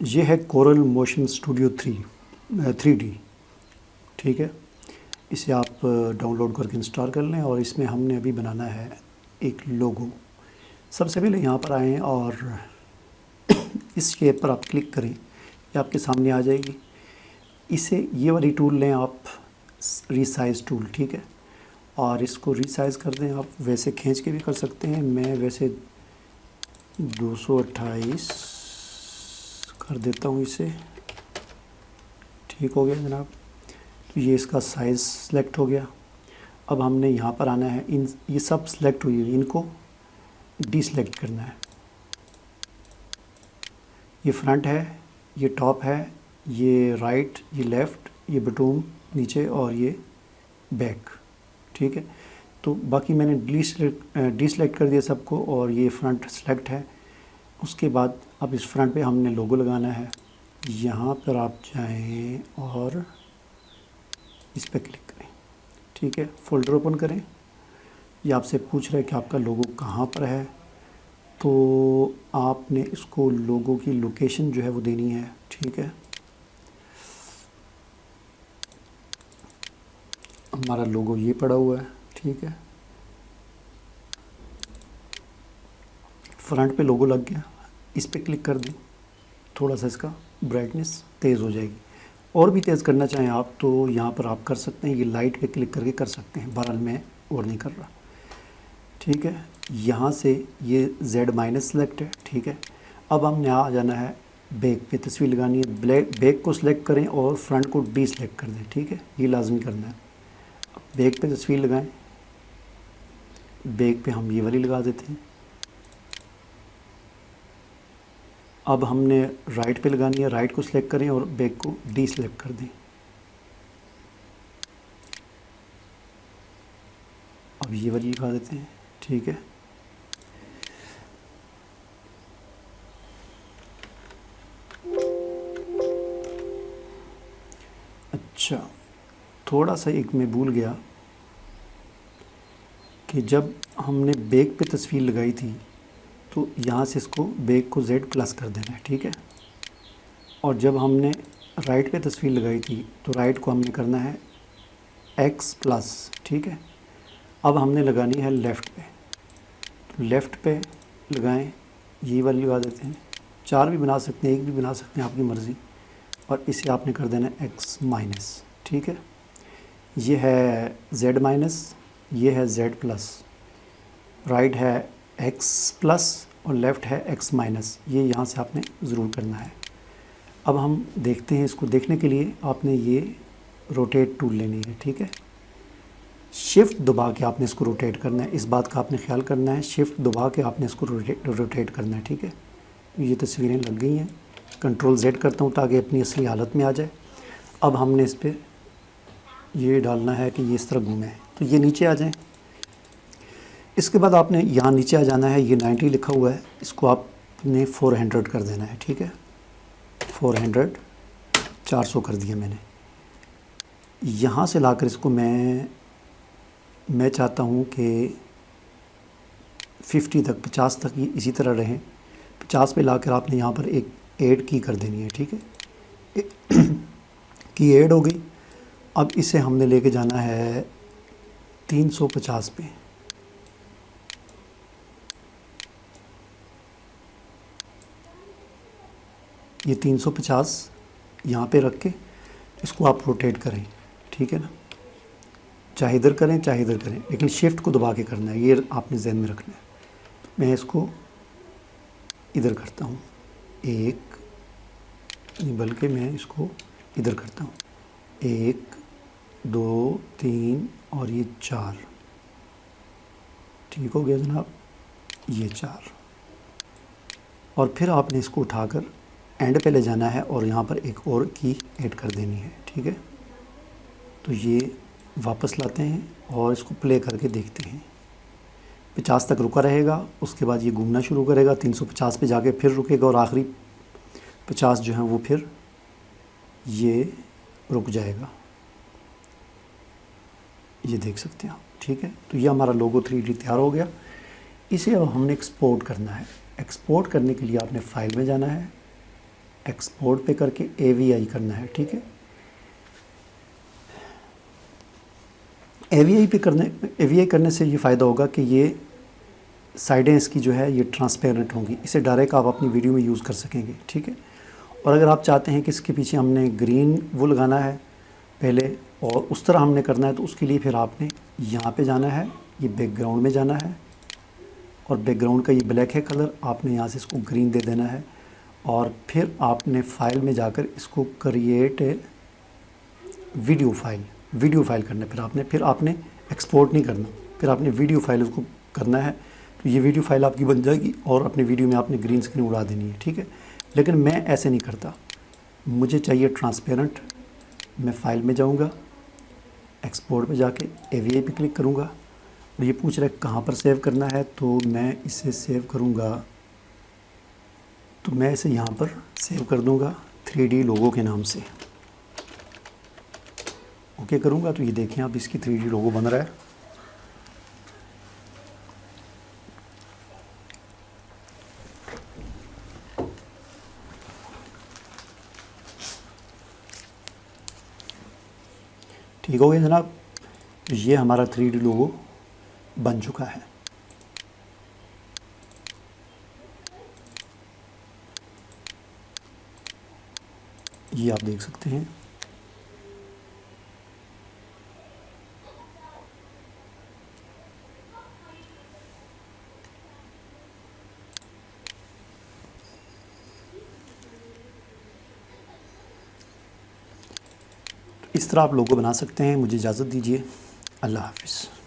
ये है coral motion studio 3D। ठीक है, इसे आप डाउनलोड करके इंस्टॉल कर लें। और इसमें हमने अभी बनाना है एक लोगो। सबसे पहले यहाँ पर आएँ और इस शेप पर आप क्लिक करें, ये आपके सामने आ जाएगी। इसे ये वाली टूल लें आप, रीसाइज़ टूल। ठीक है, और इसको रीसाइज़ कर दें। आप वैसे खींच के भी कर सकते हैं, मैं वैसे 228 कर देता हूँ इसे। ठीक हो गया जनाब, तो ये इसका साइज़ सेलेक्ट हो गया। अब हमने यहाँ पर आना है, इन ये सब सेलेक्ट हुई है, इनको डीसेलेक्ट करना है। ये फ्रंट है, ये टॉप है, ये राइट, ये लेफ़्ट, ये बटून नीचे और ये बैक। ठीक है, तो बाकी मैंने डीसेलेक्ट कर दिया सबको और ये फ्रंट सेलेक्ट है। उसके बाद अब इस फ्रंट पे हमने लोगो लगाना है। यहाँ पर आप जाएं और इस पर क्लिक करें। ठीक है, फ़ोल्डर ओपन करें। ये आपसे पूछ रहा है कि आपका लोगो कहाँ पर है, तो आपने इसको लोगो की लोकेशन जो है वो देनी है। ठीक है, हमारा लोगो ये पड़ा हुआ है। ठीक है, फ्रंट पे लोगो लग गया, इस पर क्लिक कर दें। थोड़ा सा इसका ब्राइटनेस तेज़ हो जाएगी। और भी तेज़ करना चाहें आप तो यहाँ पर आप कर सकते हैं, ये लाइट पे क्लिक करके कर सकते हैं। बहरहाल मैं और नहीं कर रहा। ठीक है, यहाँ से ये Z- सेलेक्ट है। ठीक है, अब हमने आ जाना है बैक पे, तस्वीर लगानी है। बैक को सिलेक्ट करें और फ्रंट को डीसेलेक्ट कर दें। ठीक है, ये लाजमी करना है। बैक पे तस्वीर लगाएं, बैक पे हम ये वाली लगा देते हैं। अब हमने राइट पे लगानी है, राइट को सिलेक्ट करें और बैक को डीसेलेक्ट कर दें। अब ये वाली लगा देते हैं। ठीक है, अच्छा, थोड़ा सा एक मैं भूल गया कि जब हमने बैक पे तस्वीर लगाई थी तो यहाँ से इसको बैक को Z+ कर देना है। ठीक है, और जब हमने राइट पे तस्वीर लगाई थी तो राइट को हमने करना है X+। ठीक है, अब हमने लगानी है लेफ़्ट पे, तो लेफ़्ट पे लगाएं, ये वाली लगा देते हैं। 4 भी बना सकते हैं, 1 भी बना सकते हैं, आपकी मर्ज़ी। और इसे आपने कर देना है X-। ठीक है, ये है Z-, ये है Z+, राइट है X+ और लेफ़्ट है X-। ये यहाँ से आपने ज़रूर करना है। अब हम देखते हैं, इसको देखने के लिए आपने ये रोटेट टूल लेनी है। ठीक है, शिफ्ट दबा के आपने इसको रोटेट करना है। इस बात का आपने ख्याल करना है, शिफ्ट दबा के आपने इसको रोटेट करना है। ठीक है, ये तस्वीरें लग गई हैं। Ctrl+Z करता हूँ ताकि अपनी असली हालत में आ जाए। अब हमने इस पर ये डालना है कि ये इस तरह घूमे, तो ये नीचे आ जाए। इसके बाद आपने यहाँ नीचे आ जाना है, ये 90 लिखा हुआ है, इसको आपने 400 कर देना है। ठीक है, 400, 400 कर दिया मैंने। यहाँ से लाकर इसको मैं चाहता हूँ कि 50 तक, 50 तक ये इसी तरह रहें। 50 पे लाकर आपने यहाँ पर एक ऐड की कर देनी है। ठीक है, की ऐड हो गई। अब इसे हमने लेके जाना है 350 पे। ये 350 यहाँ पे रख के इसको आप रोटेट करें। ठीक है ना, चाहे इधर करें चाहे इधर करें, लेकिन शिफ्ट को दबा के करना है, ये आपने जहन में रखना है। तो मैं इसको इधर करता हूँ, एक नहीं बल्कि मैं इसको इधर करता हूँ, 1 2 3 और ये 4। ठीक हो गया जनाब, ये 4। और फिर आपने इसको उठाकर एंड पे ले जाना है और यहाँ पर एक और की ऐड कर देनी है। ठीक है, तो ये वापस लाते हैं और इसको प्ले करके देखते हैं। 50 तक रुका रहेगा, उसके बाद ये घूमना शुरू करेगा, 350 पे जाके फिर रुकेगा और आखिरी 50 जो है वो फिर ये रुक जाएगा। ये देख सकते हैं आप। ठीक है, तो ये हमारा लोगो 3D तैयार हो गया। इसे अब हमने एक्सपोर्ट करना है। एक्सपोर्ट करने के लिए आपने फ़ाइल में जाना है, एक्सपोर्ट पे करके AVI करना है, ठीक है। AVI करने से ये फ़ायदा होगा कि ये साइडें इसकी जो है ये ट्रांसपेरेंट होंगी, इसे डायरेक्ट आप अपनी वीडियो में यूज़ कर सकेंगे, ठीक है। और अगर आप चाहते हैं कि इसके पीछे हमने ग्रीन वो लगाना है पहले और उस तरह हमने करना है, तो उसके लिए फिर आपने यहाँ पे जाना है, ये बैकग्राउंड में जाना है और बैकग्राउंड का ये ब्लैक है कलर, आपने यहाँ से इसको ग्रीन दे देना है और फिर आपने फ़ाइल में जाकर इसको क्रिएट वीडियो फाइल करना है। फिर आपने एक्सपोर्ट नहीं करना, फिर आपने वीडियो फाइल उसको करना है, तो ये वीडियो फाइल आपकी बन जाएगी और अपनी वीडियो में आपने ग्रीन स्क्रीन उड़ा देनी है, ठीक है। लेकिन मैं ऐसे नहीं करता, मुझे चाहिए ट्रांसपेरेंट। मैं फ़ाइल में जाऊंगा, एक्सपोर्ट पे जाके AVI पे क्लिक करूंगा और ये पूछ रहा है कहाँ पर सेव करना है, तो मैं इसे सेव करूंगा, तो मैं इसे यहाँ पर सेव कर दूंगा 3D लोगो के नाम से। ओके करूंगा तो ये देखें आप, इसकी 3D लोगो बन रहा है। ठीक हो गया जनाब, ये हमारा 3D लोगो बन चुका है। ये आप देख सकते हैं। इस तरह आप लोगो बना सकते हैं। मुझे इजाज़त दीजिए, अल्लाह हाफ़िज़।